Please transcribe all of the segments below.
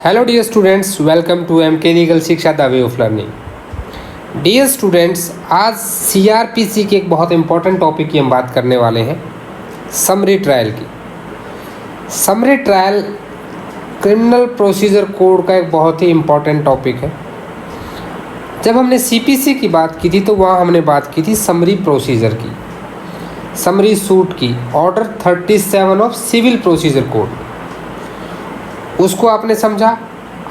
Hello dear students, welcome to MK legal Shiksha the way of learning. Dear students, आज CrPC के एक बहुत important topic की हम बात करने वाले हैं, समरी ट्रायल की। Summary trial criminal procedure code का एक बहुत ही इम्पॉर्टेंट टॉपिक है। जब हमने सीपीसी की बात की थी तो वहाँ हमने बात की थी समरी प्रोसीजर की, समरी सूट की, order 37 of civil procedure code, उसको आपने समझा।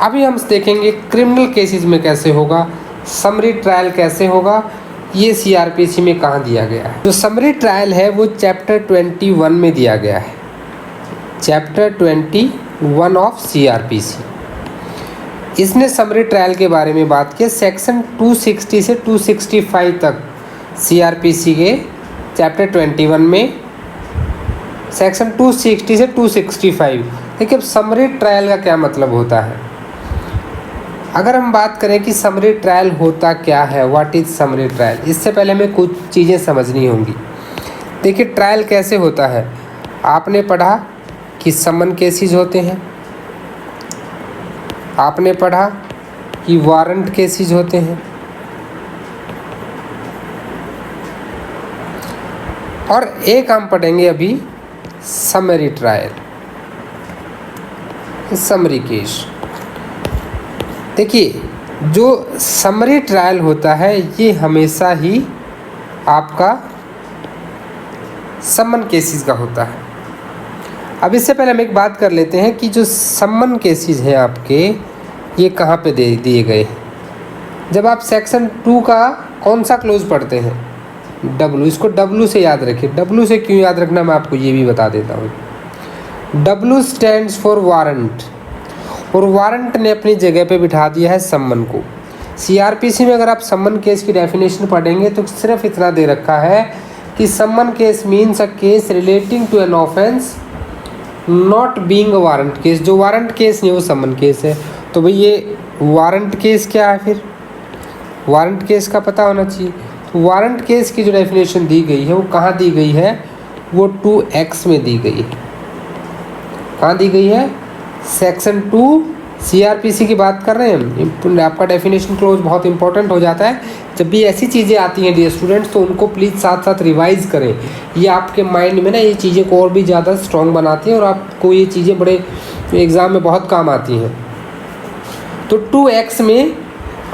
अभी हम देखेंगे क्रिमिनल केसेस में कैसे होगा, समरी ट्रायल कैसे होगा, ये सीआरपीसी में कहाँ दिया गया है। जो समरी ट्रायल है वो चैप्टर 21 में दिया गया है, चैप्टर 21 ऑफ सीआरपीसी। इसने समरी ट्रायल के बारे में बात की। सेक्शन 260 से 265 तक सीआरपीसी के चैप्टर 21 में, सेक्शन 260 से 265। देखिए, अब समरी ट्रायल का क्या मतलब होता है। अगर हम बात करें कि समरी ट्रायल होता क्या है, व्हाट इज समरी ट्रायल, इससे पहले हमें कुछ चीज़ें समझनी होंगी। देखिए, ट्रायल कैसे होता है। आपने पढ़ा कि समन केसेस होते हैं, आपने पढ़ा कि वारंट केसेस होते हैं, और एक हम पढ़ेंगे अभी समरी ट्रायल, समरी केस। देखिए, जो समरी ट्रायल होता है ये हमेशा ही आपका समन केसेस का होता है। अब इससे पहले हम एक बात कर लेते हैं कि जो समन केसेस हैं आपके, ये कहाँ पे दे दिए गए हैं। जब आप सेक्शन 2 का कौन सा क्लोज पढ़ते हैं, W, इसको W से याद रखिए। W से क्यों याद रखना मैं आपको ये भी बता देता हूँ। W स्टैंड्स फॉर वारंट, और वारंट ने अपनी जगह पे बिठा दिया है सम्मन को। सीआरपीसी में अगर आप सम्मन केस की डेफिनेशन पढ़ेंगे तो सिर्फ इतना दे रखा है कि summons case means a case relating to an offence not being a warrant case. जो वारंट केस नहीं वो सम्मन केस है। तो भाई ये वारंट केस क्या है, फिर वारंट केस का पता होना चाहिए। तो वारंट केस की जो डेफिनेशन दी गई है वो कहाँ दी गई है, वो 2X में दी गई है। कहाँ दी गई है, सेक्शन 2 सीआरपीसी की बात कर रहे हैं हम। आपका डेफिनेशन क्लोज बहुत इंपॉर्टेंट हो जाता है। जब भी ऐसी चीज़ें आती हैं डियर स्टूडेंट्स, तो उनको प्लीज़ साथ साथ रिवाइज करें। ये आपके माइंड में ना ये चीज़ें को और भी ज़्यादा स्ट्रॉन्ग बनाती हैं और आपको ये चीज़ें बड़े एग्ज़ाम में बहुत काम आती हैं। तो 2X में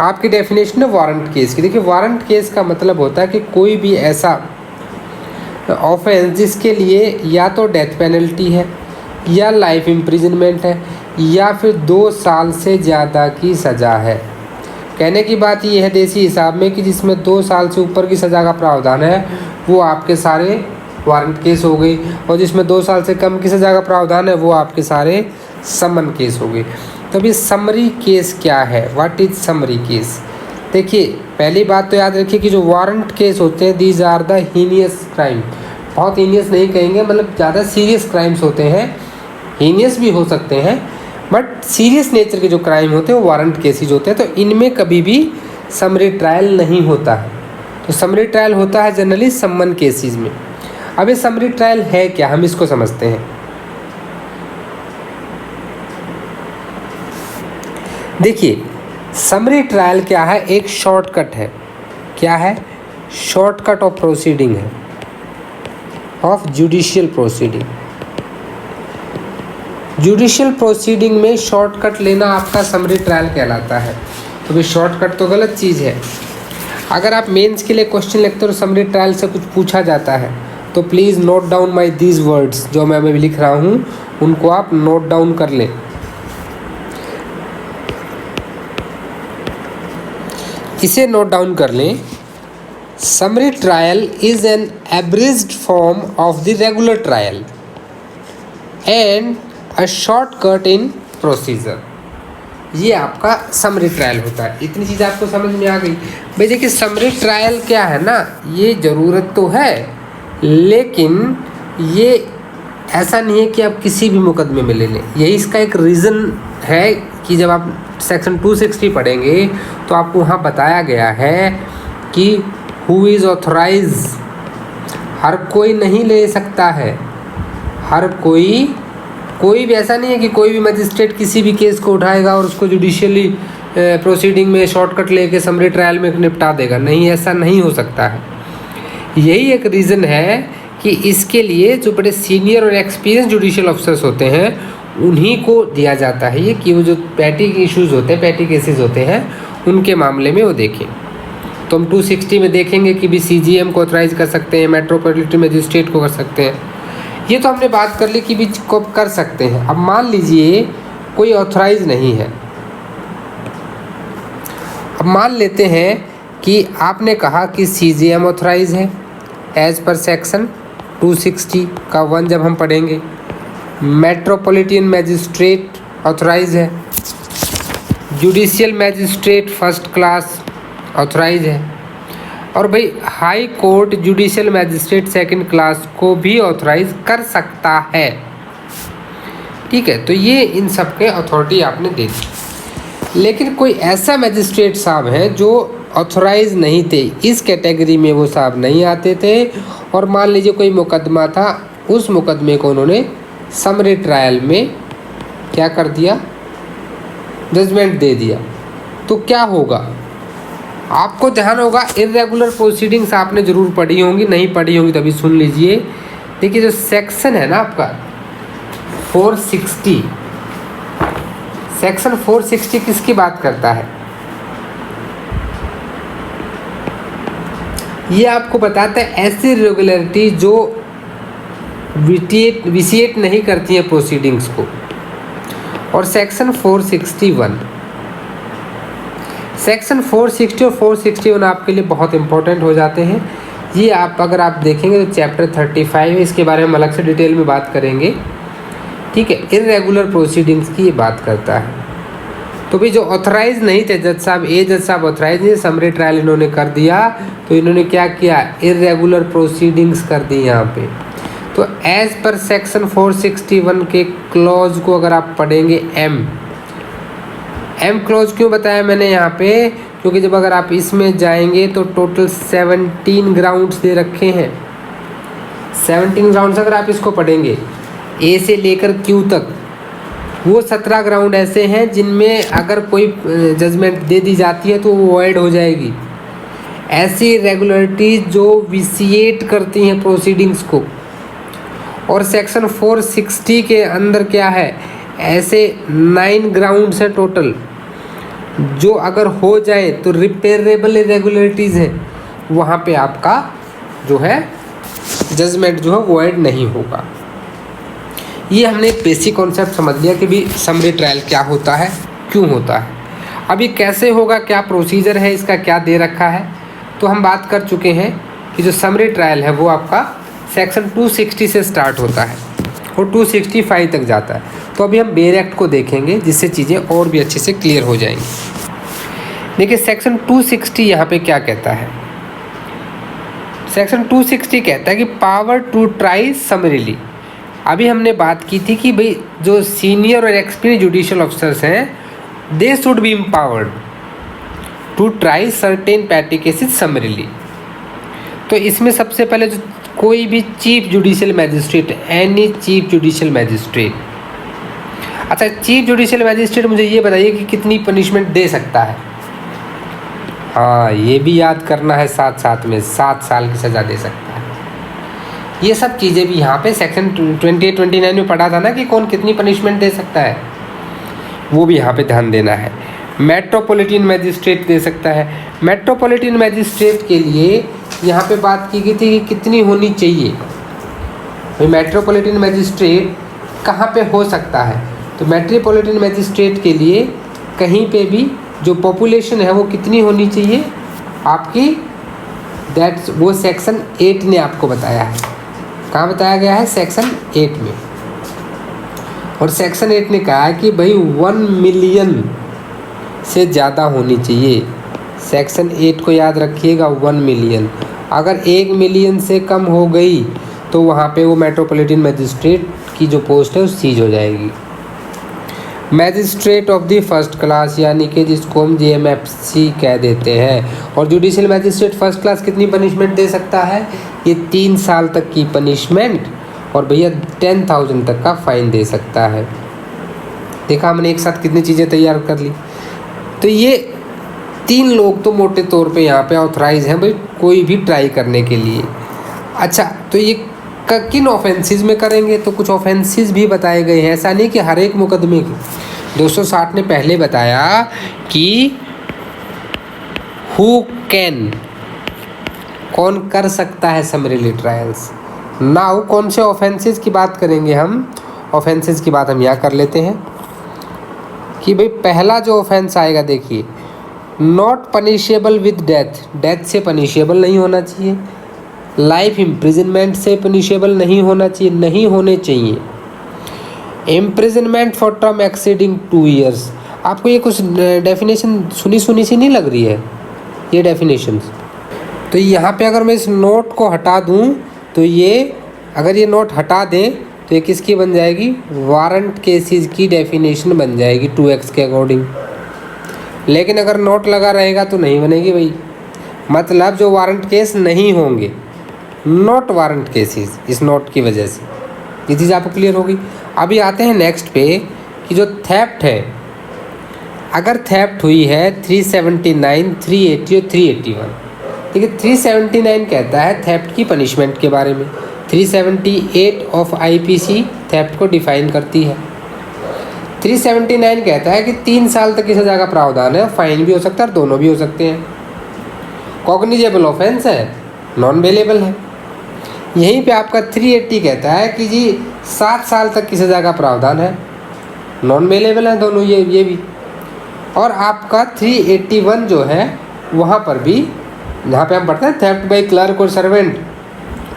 आपकी डेफिनेशन है वारंट केस की। देखिए, वारंट केस का मतलब होता है कि कोई भी ऐसा ऑफेंस जिसके लिए या तो डेथ पेनल्टी है, या लाइफ इम्प्रिजनमेंट है, या फिर 2 साल से ज़्यादा की सज़ा है। कहने की बात ये है देसी हिसाब में कि जिसमें 2 साल से ऊपर की सज़ा का प्रावधान है वो आपके सारे वारंट केस हो गए, और जिसमें 2 साल से कम की सज़ा का प्रावधान है वो आपके सारे समन केस हो गए। तो अभी समरी केस क्या है, व्हाट इज समरी केस। देखिए, पहली बात तो याद रखिए कि जो वारंट केस होते हैं these are the heinous crime. बहुत हीनियस नहीं कहेंगे, मतलब ज़्यादा सीरियस क्राइम्स होते हैं। हीनियस भी हो सकते हैं, बट सीरियस नेचर के जो क्राइम होते हैं वो वारंट केसेस होते हैं। तो इनमें कभी भी समरी ट्रायल नहीं होता है। तो समरी ट्रायल होता है जनरली सम्मन केसेस में। अब ये समरी ट्रायल है क्या, हम इसको समझते हैं। देखिए, समरी ट्रायल क्या है, एक शॉर्टकट है। क्या है, शॉर्टकट ऑफ प्रोसीडिंग है, of judicial proceeding. Judicial proceeding में शॉर्टकट लेना आपका समरी ट्रायल कहलाता है। तो भाई शॉर्टकट तो गलत चीज़ है। अगर आप मेंस के लिए क्वेश्चन लिखते हो तो समरी ट्रायल से कुछ पूछा जाता है तो please note down my these words, जो मैं अभी लिख रहा हूँ उनको आप नोट डाउन कर लें। इसे नोट डाउन कर लें। Summary trial is an abridged form of the regular trial and a shortcut in procedure. ये आपका समरी ट्रायल होता है। इतनी चीज़ आपको समझ में आ गई। भाई देखिए, समरी ट्रायल क्या है ना, ये ज़रूरत तो है, लेकिन ये ऐसा नहीं है कि आप किसी भी मुकदमे में ले लें। यही इसका एक रीज़न है कि जब आप सेक्शन 260 पढ़ेंगे तो आपको वहाँ बताया गया है कि हु इज़ ऑथराइज, हर कोई नहीं ले सकता है, हर कोई कोई भी ऐसा नहीं है कि कोई भी मजिस्ट्रेट किसी भी केस को उठाएगा और उसको जुडिशियली प्रोसीडिंग में शॉर्टकट लेके समरी ट्रायल में निपटा देगा। नहीं, ऐसा नहीं हो सकता है। यही एक रीज़न है कि इसके लिए जो बड़े सीनियर और एक्सपीरियंस जुडिशियल ऑफिसर्स होते हैं उन्हीं को दिया जाता है ये, कि वो जो पैटी इश्यूज़ होते हैं, पैटी केसेस होते हैं, उनके मामले में वो देखें। तो हम 260 में देखेंगे कि भी CGM को ऑथराइज कर सकते हैं, मेट्रोपॉलिटन मजिस्ट्रेट को कर सकते हैं। ये तो हमने बात कर ली कि भी कब कर सकते हैं। अब मान लीजिए कोई ऑथराइज नहीं है। अब मान लेते हैं कि आपने कहा कि CGM ऑथराइज है एज पर सेक्शन 260 का 1 जब हम पढ़ेंगे, मेट्रोपॉलिटन मैजिस्ट्रेट ऑथराइज है, judicial magistrate first class authorise है, और भाई high court judicial magistrate second class को भी ऑथराइज कर सकता है। ठीक है, तो ये इन सब के अथॉरिटी आपने दे दी। लेकिन कोई ऐसा मैजिस्ट्रेट साहब हैं जो ऑथराइज नहीं थे, इस कैटेगरी में वो साहब नहीं आते थे, और मान लीजिए कोई मुकदमा था, उस मुकदमे को उन्होंने समरी ट्रायल में क्या कर दिया, जजमेंट दे दिया, तो क्या होगा? आपको ध्यान होगा, इर्रेगुलर प्रोसीडिंग्स आपने ज़रूर पढ़ी होंगी, नहीं पढ़ी होंगी तभी सुन लीजिए। देखिए जो सेक्शन है ना आपका 460, सेक्शन 460 किसकी बात करता है? ये आपको बताता है ऐसी इर्रेगुलरिटी जो विसिएट नहीं करती हैं प्रोसीडिंग्स को। और सेक्शन 461, सेक्शन 460 और 461 आपके लिए बहुत इंपॉर्टेंट हो जाते हैं। ये आप अगर आप देखेंगे तो चैप्टर 35 है, इसके बारे में अलग से डिटेल में बात करेंगे। ठीक है, इर्रेगुलर प्रोसीडिंग्स की ये बात करता है। तो भाई जो ऑथराइज नहीं थे जज साहब ऑथराइज नहीं, समरी ट्रायल इन्होंने कर दिया, तो इन्होंने क्या किया, इर्रेगुलर प्रोसीडिंग्स कर दी यहाँ पे। तो एज पर सेक्शन 461 के क्लॉज को अगर आप पढ़ेंगे, एम क्लॉज क्यों बताया मैंने यहाँ पे, क्योंकि जब अगर आप इसमें जाएंगे तो टोटल 17 ग्राउंड्स दे रखे हैं। 17 ग्राउंड्स अगर आप इसको पढ़ेंगे ए से लेकर क्यू तक, वो 17 ग्राउंड ऐसे हैं जिनमें अगर कोई जजमेंट दे दी जाती है तो वो वॉइड हो जाएगी। ऐसी इरेगुलरिटीज जो विसिएट करती हैं प्रोसीडिंग्स को। और सेक्शन 460 के अंदर क्या है, ऐसे 9 ग्राउंड्स हैं टोटल, जो अगर हो जाए तो रिपेयरेबल इरेगुलरिटीज़ हैं, वहाँ पे आपका जो है जजमेंट जो है वॉइड नहीं होगा। ये हमने एक बेसिक कॉन्सेप्ट समझ लिया कि भी समरी ट्रायल क्या होता है, क्यों होता है। अब ये कैसे होगा, क्या प्रोसीजर है इसका, क्या दे रखा है, तो हम बात कर चुके हैं कि जो समरी ट्रायल है वो आपका सेक्शन 260 से स्टार्ट होता है और 265 तक जाता है। तो अभी हम बेयर एक्ट को देखेंगे जिससे चीज़ें और भी अच्छे से क्लियर हो जाएंगी। देखिए सेक्शन 260 यहाँ पे क्या कहता है। सेक्शन 260 कहता है कि पावर टू ट्राई समरीली। अभी हमने बात की थी कि भाई जो सीनियर और एक्सपीरियंस जुडिशियल ऑफिसर्स हैं they should be empowered to try certain petty cases summarily. तो इसमें सबसे पहले जो कोई भी chief judicial magistrate, any chief judicial magistrate, अच्छा चीफ जुडिशियल मैजिस्ट्रेट मुझे ये बताइए कि कितनी पनिशमेंट दे सकता है। हाँ ये भी याद करना है, साथ साथ में 7 साल की सज़ा दे सकता है। ये सब चीज़ें भी यहाँ पे सेक्शन 28-29 में पढ़ा था ना कि कौन कितनी पनिशमेंट दे सकता है, वो भी यहाँ पे ध्यान देना है। मेट्रोपॉलिटन मैजिस्ट्रेट दे सकता है। मेट्रोपॉलिटन मैजिस्ट्रेट के लिए यहाँ पे बात की गई थी कि कितनी होनी चाहिए, भाई मेट्रोपॉलिटन मैजिस्ट्रेट कहाँ पे हो सकता है। तो मेट्रोपॉलिटन मैजिस्ट्रेट के लिए कहीं पे भी जो पॉपुलेशन है वो कितनी होनी चाहिए आपकी, दैट्स वो सेक्शन 8 ने आपको बताया है। कहाँ बताया गया है, सेक्शन 8 में। और सेक्शन 8 ने कहा है कि भाई 1 मिलियन से ज़्यादा होनी चाहिए। सेक्शन 8 को याद रखिएगा, 1 मिलियन। अगर 1 मिलियन से कम हो गई तो वहाँ पे वो मेट्रोपॉलिटन मैजिस्ट्रेट की जो पोस्ट है वो सीज हो जाएगी। Magistrate of the first class यानी कि जिसको हम JMFC कह देते हैं। और जुडिशियल मैजिस्ट्रेट फर्स्ट क्लास कितनी पनिशमेंट दे सकता है, ये 3 साल तक की पनिशमेंट और भैया 10,000 तक का फाइन दे सकता है। देखा हमने एक साथ कितनी चीज़ें तैयार कर ली। तो ये 3 लोग तो मोटे तौर पे यहाँ पे ऑथराइज हैं भाई कोई भी ट्राई करने के लिए। अच्छा, तो ये किन ऑफेंसेस में करेंगे, तो कुछ ऑफेंसेस भी बताए गए हैं। ऐसा नहीं कि हर एक मुकदमे की 260 ने पहले बताया कि हु कैन, कौन कर सकता है समरी ट्रायल्स। नाउ कौन से ऑफेंसेस की बात करेंगे हम, ऑफेंसेस की बात हम यहाँ कर लेते हैं कि भाई पहला जो ऑफेंस आएगा, देखिए, not punishable with death, death से पनिशेबल नहीं होना चाहिए, लाइफ इम्प्रिजनमेंट से पनिशेबल नहीं होना चाहिए, नहीं होने चाहिए, imprisonment for term exceeding 2 years. आपको ये कुछ डेफिनेशन सुनी सी नहीं लग रही है ये डेफिनेशंस? तो यहाँ पे अगर मैं इस नोट को हटा दूँ तो ये, अगर ये नोट हटा दें तो ये किसकी बन जाएगी, वारंट केसेस की डेफिनेशन बन जाएगी 2X के अकॉर्डिंग। लेकिन अगर नोट लगा रहेगा तो नहीं बनेगी भाई, मतलब जो वारंट केस नहीं होंगे, नॉट वारंट केसेस, इस नोट की वजह से। ये चीज़ आपको क्लियर होगी। अभी आते हैं नेक्स्ट पे कि जो थेफ्ट है, अगर थेफ्ट हुई है 379, 380 और 381। देखिए 379 कहता है थेफ्ट की पनिशमेंट के बारे में, 378 ऑफ IPC थेफ्ट को डिफाइन करती है। 379 कहता है कि 3 साल तक की सज़ा का प्रावधान है, फाइन भी हो सकता है और दोनों भी हो सकते हैं। कॉग्निजेबल ऑफेंस है, नॉन बेलेबल है। यहीं पे आपका 380 कहता है कि जी 7 साल तक की सज़ा का प्रावधान है, नॉन बेलेबल है दोनों ये भी। और आपका 381 जो है वहाँ पर भी, जहाँ पे हम पढ़ते हैं थेफ्ट बाय क्लर्क और servant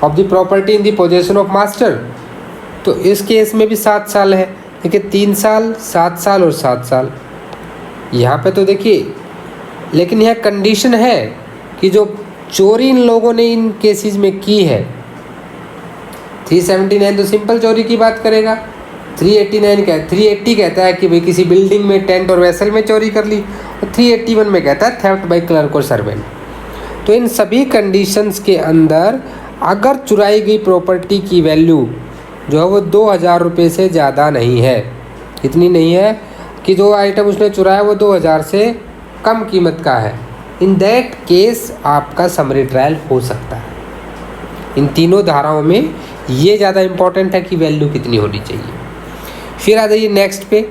of the property in the possession of master, तो इस केस में भी 7 साल है। देखिए 3 साल, 7 साल और 7 साल यहाँ पे। तो देखिए, लेकिन यह कंडीशन है कि जो चोरी इन लोगों ने इन केसेस में की है, 379 तो सिंपल चोरी की बात करेगा, 380 कहता है कि भाई किसी बिल्डिंग में, टेंट और वेसल में चोरी कर ली, और 381 में कहता है थेफ्ट बाय क्लर्क और सर्वेंट। तो इन सभी कंडीशंस के अंदर अगर चुराई गई प्रॉपर्टी की वैल्यू जो है वो 2,000 रुपये से ज़्यादा नहीं है, इतनी नहीं है कि जो आइटम उसने चुराया वो 2,000 से कम कीमत का है, इन दैट केस आपका समरी ट्रायल हो सकता है। इन तीनों धाराओं में ये ज़्यादा इम्पॉर्टेंट है कि वैल्यू कितनी होनी चाहिए। फिर आ जाइए नेक्स्ट पे,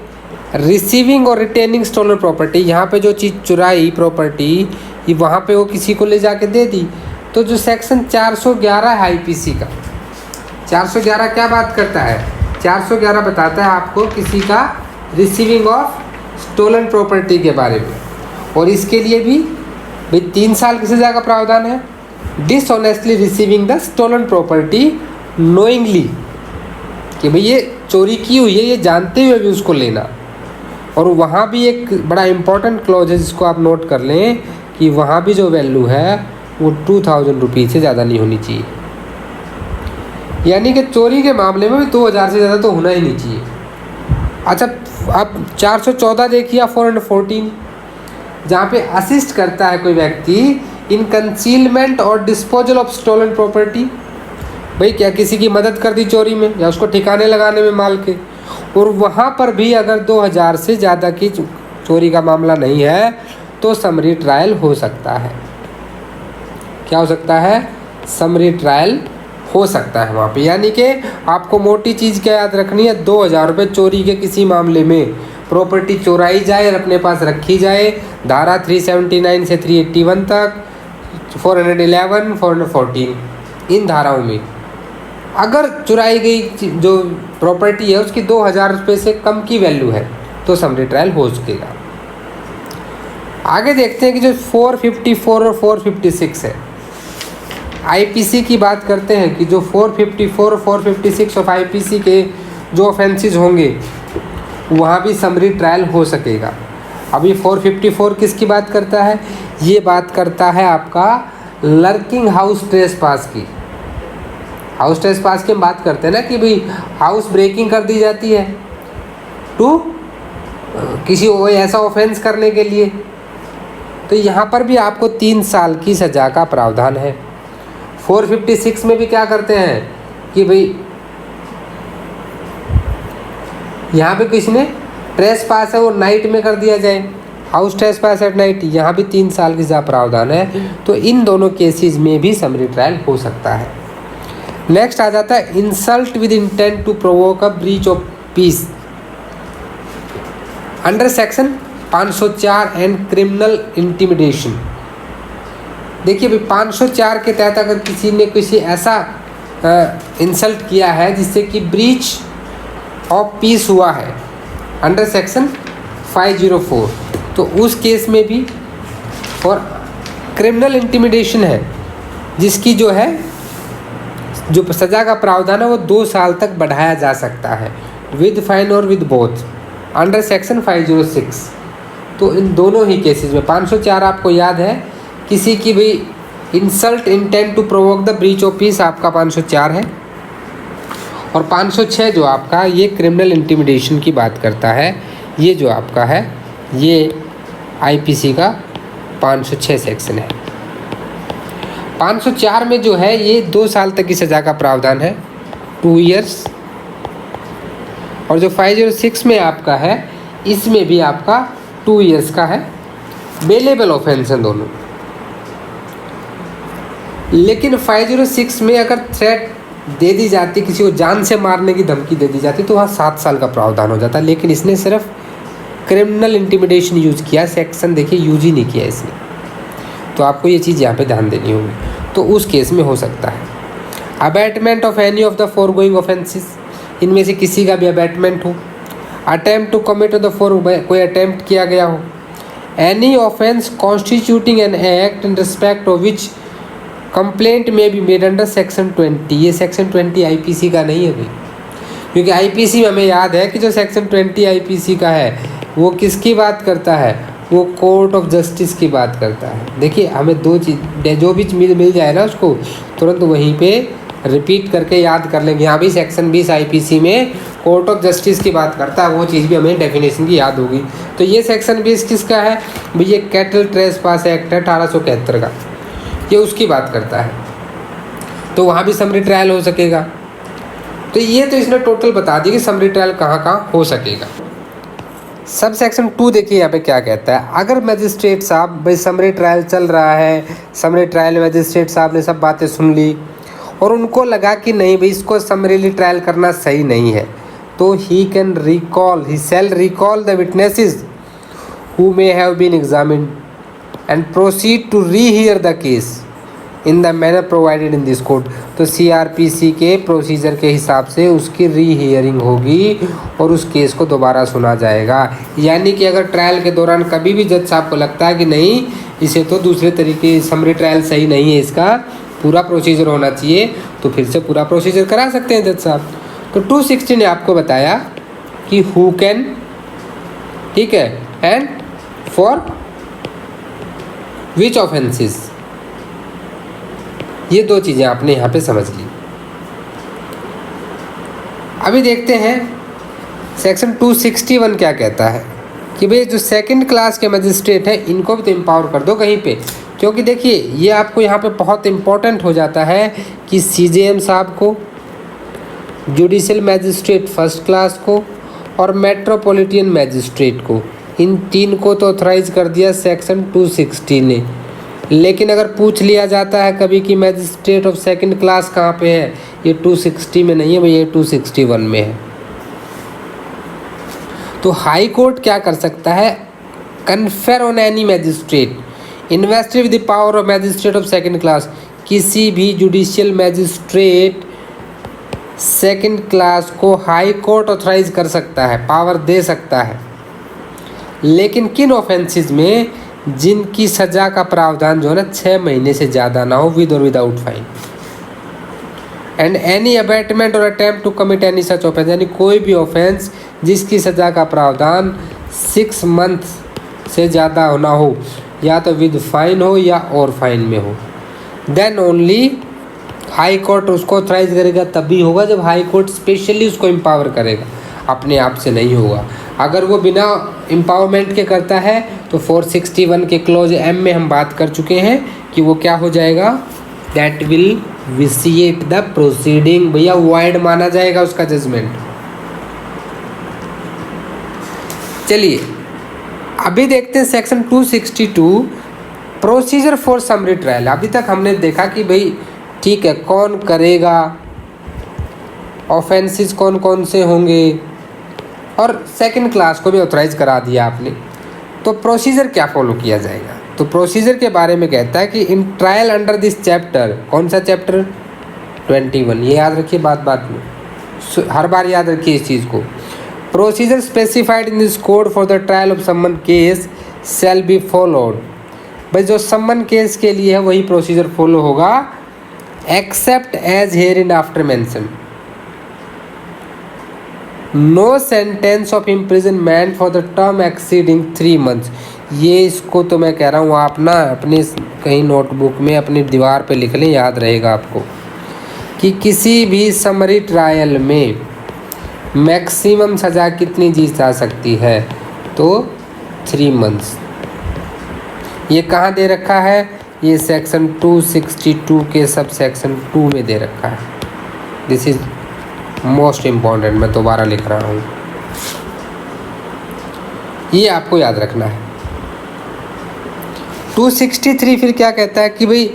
रिसीविंग और रिटेनिंग स्टोलन प्रॉपर्टी। यहाँ पे जो चीज़ चुराई प्रॉपर्टी, ये वहाँ पे वो किसी को ले जाके दे दी, तो जो सेक्शन 411 है IPC का, 411 क्या बात करता है, 411 बताता है आपको किसी का रिसीविंग ऑफ स्टोलन प्रॉपर्टी के बारे में। और इसके लिए भी भाई 3 साल की सज़ा का प्रावधान है। Dishonestly receiving the stolen property knowingly, कि भाई ये चोरी की हुई है, ये जानते हुए भी उसको लेना। और वहाँ भी एक बड़ा इंपॉर्टेंट क्लॉज है जिसको आप नोट कर लें कि वहाँ भी जो वैल्यू है वो 2,000 रुपीज़ से ज़्यादा नहीं होनी चाहिए। यानी कि चोरी के मामले में भी 2,000 से ज़्यादा तो होना ही नहीं चाहिए। अच्छा, अब 414 देखिए 414, जहाँ पे असिस्ट करता है कोई व्यक्ति इन कंसीलमेंट और डिस्पोजल ऑफ स्टोलन प्रॉपर्टी। भाई क्या किसी की मदद कर दी चोरी में या उसको ठिकाने लगाने में माल के, और वहाँ पर भी अगर 2,000 से ज़्यादा की चोरी का मामला नहीं है तो समरी ट्रायल हो सकता है। क्या हो सकता है, समरी ट्रायल हो सकता है वहाँ पे। यानी कि आपको मोटी चीज़ क्या याद रखनी है, 2,000 रुपये चोरी के किसी मामले में प्रॉपर्टी चोराई जाए और अपने पास रखी जाए, धारा 379 से 381 तक, 411, 414, इन धाराओं में अगर चुराई गई जो प्रॉपर्टी है उसकी 2,000 रुपये से कम की वैल्यू है तो समरी ट्रायल हो सकेगा। आगे देखते हैं कि जो 454 और 456 है, IPC की बात करते हैं कि जो 454 और 456 ऑफ IPC के जो ऑफेंसेस होंगे वहाँ भी समरी ट्रायल हो सकेगा। अभी 454 किसकी बात करता है, ये बात करता है आपका लर्किंग हाउस ट्रेसपास की। हाउस ट्रेसपास की हम बात करते हैं ना कि भाई हाउस ब्रेकिंग कर दी जाती है टू किसी ऐसा ऑफेंस करने के लिए, तो यहाँ पर भी आपको 3 साल की सज़ा का प्रावधान है। 456 में भी क्या करते हैं कि भाई यहाँ पे किसी ने ट्रेसपास है वो नाइट में कर दिया जाए, हाउस ट्रेसपास एट नाइट, यहाँ भी 3 साल की सजा प्रावधान है। तो इन दोनों केसेस में भी समरी ट्रायल हो सकता है। नेक्स्ट आ जाता है insult with intent to provoke a breach of peace under section 504 and criminal intimidation. देखिए भाई 504 के तहत अगर किसी ने किसी ऐसा इंसल्ट किया है जिससे कि ब्रीच ऑफ पीस हुआ है अंडर सेक्शन 504, तो उस केस में भी, और क्रिमिनल इंटिमिडेशन है जिसकी जो है जो सज़ा का प्रावधान है वो 2 साल तक बढ़ाया जा सकता है विद फाइन और विद बोथ अंडर सेक्शन 506। तो इन दोनों ही केसेस में 504 आपको याद है, किसी की भी insult intent to provoke the breach of peace आपका 504 है, और 506 जो आपका ये क्रिमिनल इंटिमिडेशन की बात करता है, ये जो आपका है ये आईपीसी का 506 सेक्शन है। 504 में जो है ये 2 साल तक की सज़ा का प्रावधान है, 2 ईयर्स, और जो 506 में आपका है इसमें भी आपका 2 ईयर्स का है। बेलेबल ऑफेंस हैं दोनों, लेकिन 506 में अगर थ्रेट दे दी जाती, किसी को जान से मारने की धमकी दे दी जाती, तो वहाँ 7 साल का प्रावधान हो जाता, लेकिन इसने सिर्फ क्रिमिनल इंटिमिडेशन यूज किया, सेक्शन देखिए यूज ही नहीं किया इसने। तो आपको ये चीज़ यहाँ पे ध्यान देनी होगी। तो उस केस में हो सकता है abatement of any of the foregoing offences, इनमें से किसी का भी अबैटमेंट हो, attempt to commit the fore, कोई अटेम्प्ट किया गया हो, any offence constituting an act in respect of which complaint में भी मेड अंडर सेक्शन 20। ये सेक्शन 20 आईपीसी का नहीं है भाई, क्योंकि आईपीसी में हमें याद है कि जो सेक्शन 20 आईपीसी का है वो किसकी बात करता है, वो कोर्ट ऑफ जस्टिस की बात करता है। देखिए हमें 2 चीज़ जो भी मिल जाए ना उसको तुरंत वहीं पे रिपीट करके याद कर लेंगे। यहाँ भी सेक्शन 20 आईपीसी में कोर्ट ऑफ जस्टिस की बात करता है, वो चीज़ भी हमें डेफिनेशन की याद होगी। तो ये सेक्शन 20 किसका है भाई, ये कैटल ट्रेसपास एक्ट है 1871 का, ये उसकी बात करता है। तो वहाँ भी समरी ट्रायल हो सकेगा। तो ये तो इसने टोटल बता दी कि समरी ट्रायल कहाँ कहाँ हो सकेगा। सब सेक्शन 2 देखिए यहाँ पे क्या कहता है, अगर मजिस्ट्रेट साहब भाई समरी ट्रायल चल रहा है, समरी ट्रायल मजिस्ट्रेट साहब ने सब बातें सुन ली और उनको लगा कि नहीं भाई इसको समरीली ट्रायल करना सही नहीं है, तो he can recall, he shall recall the witnesses who may have been examined and proceed to rehear the case in the manner provided in this code. तो सीआरपीसी के प्रोसीजर के हिसाब से उसकी रीहियरिंग होगी और उस केस को दोबारा सुना जाएगा। यानी कि अगर ट्रायल के दौरान कभी भी जज साहब को लगता है कि नहीं इसे तो दूसरे तरीके समरी ट्रायल सही नहीं है, इसका पूरा प्रोसीजर होना चाहिए, तो फिर से पूरा प्रोसीजर करा सकते हैं जज साहब। तो 260 ने आपको बताया कि हु कैन, ठीक है, एंड फॉर विच ऑफेंसेस, ये 2 चीज़ें आपने यहाँ पे समझ ली। अभी देखते हैं सेक्शन 261 क्या कहता है कि भाई जो सेकंड क्लास के मजिस्ट्रेट हैं इनको भी तो एम्पावर कर दो कहीं पे, क्योंकि देखिए ये आपको यहाँ पे बहुत इम्पोर्टेंट हो जाता है कि सीजेएम साहब को, जुडिशियल मैजिस्ट्रेट फर्स्ट क्लास को और मेट्रोपॉलिटन मैजिस्ट्रेट को, इन 3 को तो ऑथराइज कर दिया सेक्शन 260 ने। लेकिन अगर पूछ लिया जाता है कभी कि मैजिस्ट्रेट ऑफ सेकंड क्लास कहाँ पे है, ये 260 में नहीं है भाई, ये 261 में है। तो हाई कोर्ट क्या कर सकता है, confer on any magistrate invested with the power of magistrate of second class, किसी भी जुडिशियल मैजिस्ट्रेट सेकंड क्लास को हाई कोर्ट ऑथराइज कर सकता है, पावर दे सकता है, लेकिन किन ऑफेंसेस में, जिनकी सज़ा का प्रावधान जो है ना 6 महीने से ज़्यादा ना हो, with or without fine, and any abatement or attempt to commit any such offence, यानी कोई भी ऑफेंस जिसकी सज़ा का प्रावधान 6 मंथ से ज़्यादा होना हो, या तो विद फाइन हो या और फाइन में हो, देन ओनली हाई कोर्ट उसको ऑथराइज करेगा। तभी होगा जब हाई कोर्ट स्पेशली उसको एम्पावर करेगा, अपने आप से नहीं होगा। अगर वो बिना एम्पावरमेंट के करता है तो 461 के क्लोज एम में हम बात कर चुके हैं कि वो क्या हो जाएगा, दैट विल विसिएट द प्रोसीडिंग, भैया वाइड माना जाएगा उसका जजमेंट। चलिए अभी देखते हैं section 262 procedure for summary trial. अभी तक हमने देखा कि भाई ठीक है, कौन करेगा, ऑफेंसेस कौन कौन से होंगे, और सेकंड क्लास को भी ऑथराइज करा दिया आपने। तो प्रोसीजर क्या फॉलो किया जाएगा? तो प्रोसीजर के बारे में कहता है कि in trial under this chapter, कौन सा चैप्टर? 21। ये याद रखिए, बात बात में हर बार याद रखिए इस चीज़ को। Procedure specified in this code for the trial of summon case shall be followed. भाई जो समन केस के लिए है वही प्रोसीजर फॉलो होगा, except as hereinafter mention. No sentence of imprisonment for the term exceeding 3 months। ये इसको तो मैं कह रहा हूँ आप ना अपने कहीं नोटबुक में अपनी दीवार पे लिख लें, याद रहेगा आपको कि किसी भी समरी ट्रायल में मैक्सिमम सज़ा कितनी दी जा सकती है? तो 3 months। ये कहाँ दे रखा है? ये सेक्शन 262 के सब सेक्शन 2 में दे रखा है। दिस इज मोस्ट इम्पॉर्टेंट, मैं दोबारा लिख रहा हूँ, ये आपको याद रखना है। 263 फिर क्या कहता है कि भाई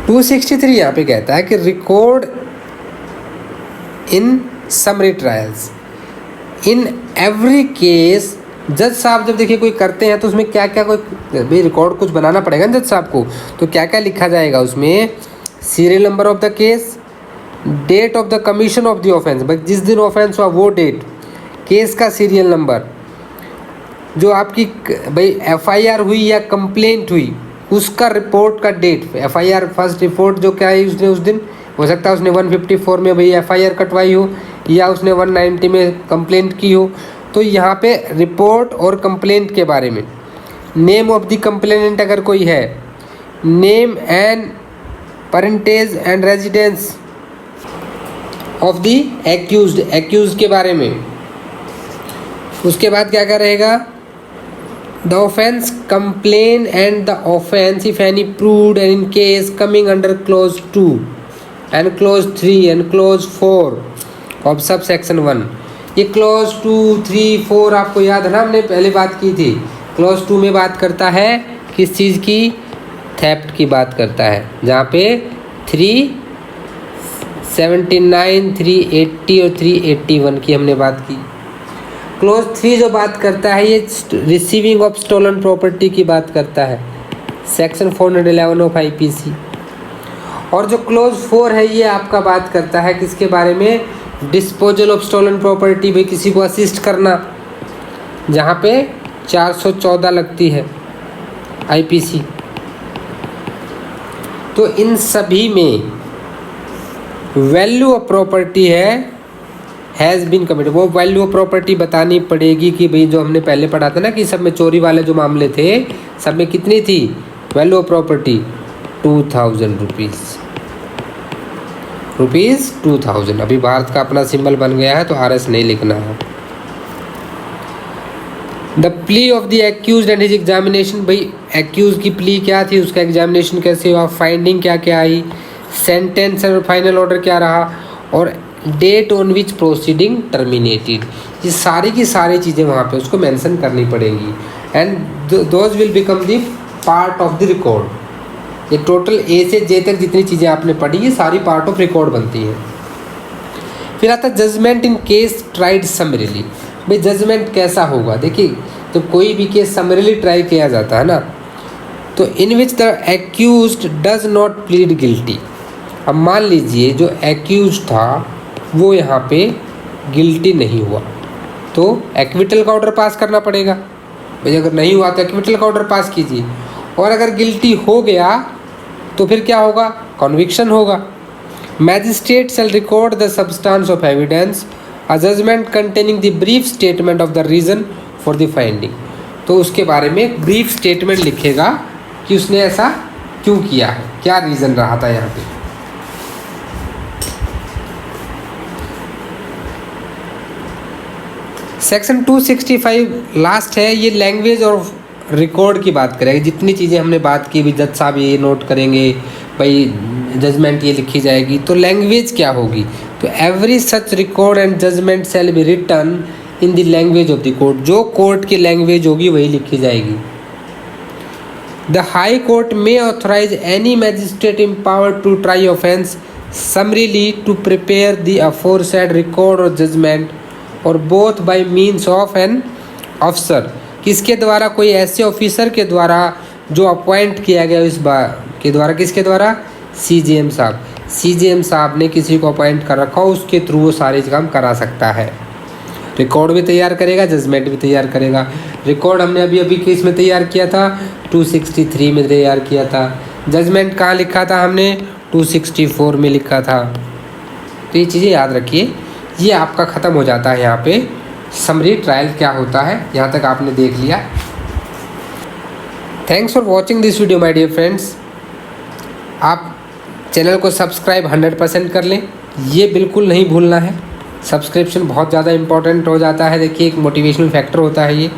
यहाँ पे कहता है कि record in summary trials in every case. जज साहब जब देखिए कोई करते हैं तो उसमें क्या क्या कोई भाई रिकॉर्ड कुछ बनाना पड़ेगा ना जज साहब को, तो क्या क्या लिखा जाएगा उसमें? Serial number of the case, date of the commission of the offence, भाई जिस दिन ऑफेंस हुआ वो डेट, केस का सीरियल नंबर, जो आपकी भाई एफआईआर हुई या कंप्लेंट हुई उसका रिपोर्ट का डेट, एफआईआर फर्स्ट रिपोर्ट जो क्या है उसने उस दिन, हो सकता है उसने 154 में भाई एफआईआर कटवाई हो या उसने 190 में कंप्लेंट की हो। तो यहाँ पे रिपोर्ट और कंप्लेंट के बारे में, नेम ऑफ द कंप्लेनेंट अगर कोई है, name and parentage and residence of the accused के बारे में। उसके बाद क्या क्या रहेगा? The offence, complain and the offence if any proved and in case coming under close 2 and close 3 and close 4 of sub section 1। ये क्लोज 2, 3, 4 आपको याद है ना, हमने पहले बात की थी। क्लोज 2 में बात करता है किस चीज़ की? थेफ्ट की बात करता है, जहाँ पे 379, 380 और 381 की हमने बात की। क्लोज 3 जो बात करता है ये रिसीविंग ऑफ स्टोलन प्रॉपर्टी की बात करता है, सेक्शन 411 ऑफ आईपीसी। और जो क्लोज 4 है ये आपका बात करता है किसके बारे में? डिस्पोजल ऑफ स्टोलन प्रॉपर्टी, भाई किसी को असिस्ट करना, जहाँ पे 414 लगती है आईपीसी। तो इन सभी में वैल्यू ऑफ प्रॉपर्टी है हैज़ बीन कमिटेड। वो वैल्यू ऑफ प्रॉपर्टी बतानी पड़ेगी कि भाई जो हमने पहले पढ़ा था ना कि सब में चोरी वाले जो मामले थे सब में कितनी थी वैल्यू ऑफ प्रॉपर्टी? 2000 रुपीज़ 2000। अभी भारत का अपना सिंबल बन गया है तो RS नहीं लिखना है। The plea of the accused and his examination, भाई एक्यूज की प्ली क्या थी, उसका एग्जामिनेशन कैसे हुआ, फाइंडिंग क्या क्या आई, सेंटेंस और फाइनल ऑर्डर क्या रहा, और date on which proceeding terminated. ये सारी की सारी चीज़ें वहाँ पे उसको मेंशन करनी पड़ेंगी and those will become the part of the record. ये टोटल A से J तक जितनी चीज़ें आपने पढ़ी ये सारी पार्ट ऑफ रिकॉर्ड बनती हैं। फिर आता है judgement in case tried summarily. भाई जजमेंट कैसा होगा? देखिए तो कोई भी केस समरीली ट्राई किया जाता है ना, तो in which the accused does not plead guilty. अब मान लीजिए जो एक्यूज था वो यहाँ पे गिल्टी नहीं हुआ तो एक्विटल का ऑर्डर पास करना पड़ेगा। भाई अगर नहीं हुआ तो एक्विटल का ऑर्डर पास कीजिए, और अगर गिल्टी हो गया तो फिर क्या होगा? कॉन्विक्शन होगा। Magistrate shall record the substance of evidence, a judgement containing the brief statement of the reason for the finding. तो उसके बारे में एक ब्रीफ स्टेटमेंट लिखेगा कि उसने ऐसा क्यों किया है, क्या रीज़न रहा था यहाँ पे। सेक्शन 265 लास्ट है, ये लैंग्वेज और रिकॉर्ड की बात करेंगे, जितनी चीज़ें हमने बात की, भी जज साहब ये नोट करेंगे, भाई जजमेंट ये लिखी जाएगी, तो लैंग्वेज क्या होगी? तो every such record and judgement shall be written in the language of the court. जो कोर्ट की लैंग्वेज होगी वही लिखी जाएगी। The high court may authorise any magistrate empowered to try offence summarily to prepare the aforesaid record और judgement और both by means of an officer. किसके द्वारा? कोई ऐसे ऑफिसर के द्वारा जो अपॉइंट किया गया इस बार के द्वारा। किसके द्वारा? CJM साहब। CJM साहब ने किसी को अपॉइंट कर रखा हो, उसके थ्रू वो सारे काम करा सकता है। रिकॉर्ड भी तैयार करेगा, जजमेंट भी तैयार करेगा। रिकॉर्ड हमने अभी अभी केस में तैयार किया था, 263 में तैयार किया था। जजमेंट कहाँ लिखा था हमने? 264 में लिखा था। तो ये चीज़ें याद रखिए। ये आपका ख़त्म हो जाता है यहाँ पे समरी ट्रायल क्या होता है। यहाँ तक आपने देख लिया। Thanks for watching this video my dear friends. आप चैनल को सब्सक्राइब 100% कर लें, ये बिल्कुल नहीं भूलना है। सब्सक्रिप्शन बहुत ज़्यादा इंपॉर्टेंट हो जाता है। देखिए, एक मोटिवेशनल फैक्टर होता है ये।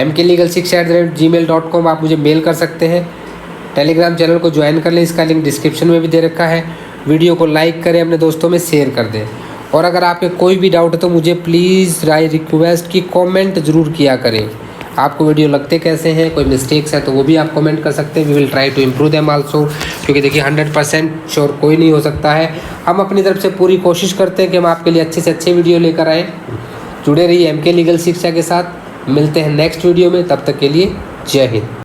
mklegalshiksha@gmail.com आप मुझे मेल कर सकते हैं। टेलीग्राम चैनल को ज्वाइन कर लें, इसका लिंक डिस्क्रिप्शन में भी दे रखा है। वीडियो को लाइक करें, अपने दोस्तों में शेयर कर दें। और अगर आपके कोई भी डाउट है तो मुझे प्लीज़ रिक्वेस्ट की कमेंट ज़रूर किया करें। आपको वीडियो लगते कैसे हैं, कोई मिस्टेक्स है तो वो भी आप कमेंट कर सकते हैं। We will try to improve them also. क्योंकि देखिए 100% श्योर कोई नहीं हो सकता है। हम अपनी तरफ से पूरी कोशिश करते हैं कि हम आपके लिए अच्छे से अच्छे वीडियो लेकर आएँ। जुड़े रहिए MK लीगल शिक्षा के साथ। मिलते हैं नेक्स्ट वीडियो में, तब तक के लिए जय हिंद।